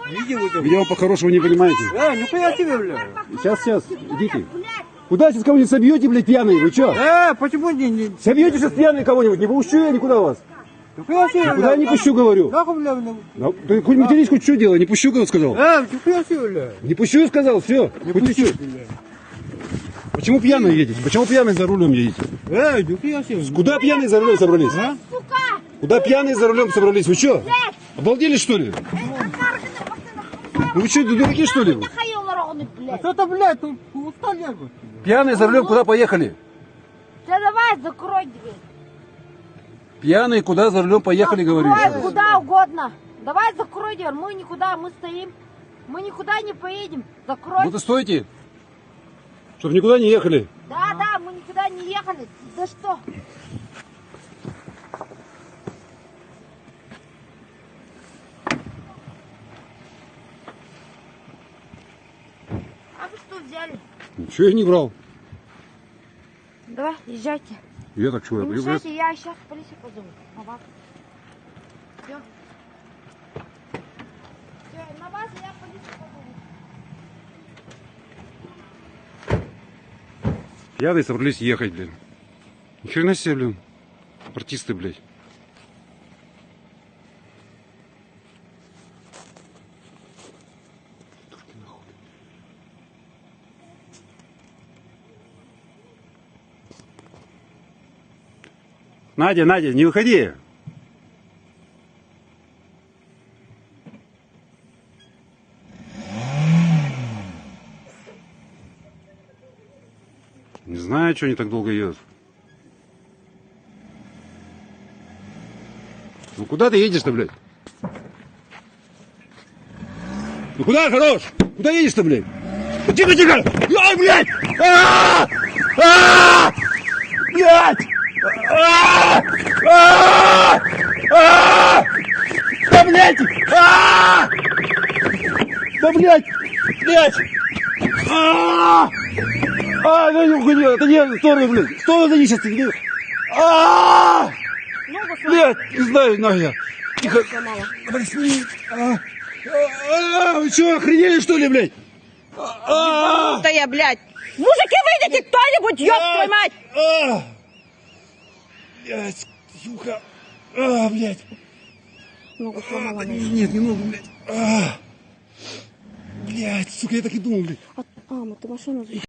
Видео по-хорошему не понимаете. Нихуя себе, бля. Сейчас, идите. Куда сейчас кого-нибудь собьете, блядь, пьяные? Вы чё? Почему не... Собьете сейчас пьяные кого-нибудь? Не пущу я никуда вас. Нихуя себе, бля. Никуда не пущу, говорю. Нахуй, бля. Ну, ты хоть матерись, хоть что делай, не пущу, кого сказал. Нихуя себе, бля. Не пущу, сказал, все. Не пущу, бля. Почему пьяные едете? Почему пьяные за рулем едете? Нихуя себе. Куда пьяные за рулем собрались? Куда пьяные за рулем собрались? Вы что? Обалдели, что ли? Ну вы что, дураки, что ли? Что-то, блядь, тут устали. Пьяные за рулем куда поехали? Да давай, закрой дверь. Пьяные куда за рулем поехали, говорю? Закрой куда угодно. Давай закрой дверь. Мы никуда, мы стоим. Мы никуда не поедем. Закрой. Вот и стойте. Чтоб никуда не ехали. Да, мы никуда не ехали. Да что? А вы что взяли? Ничего я не брал. Давай, езжайте. Я так чего? Не мешайте, я сейчас полицию позову. На вас. Все. Все, на вас я полицию позову. Пьяные собрались ехать, блин. Ни хрена себе, блин. Артисты, блядь. Надя, не выходи. Не знаю, что они так долго едут. Ну куда ты едешь-то, блядь? Ну куда, хорош? Куда едешь-то, блядь? Тихо! Ай, блядь! Блядь! Да, блядь! Да, блядь! Да не уходи, это не, в сторону, блядь! В сторону иди сейчас, ты! Блядь, не знаю, нахуй! Тихо! Вы что, охренели, что ли, блядь? Да я, блядь! Мужики, выйдите кто-нибудь, ёб твою мать! Блядь, Юха! Блядь! Ногу сломала. Нет, не ногу, блядь! Блядь, сука, я так и думал, блядь! Мама, ты машину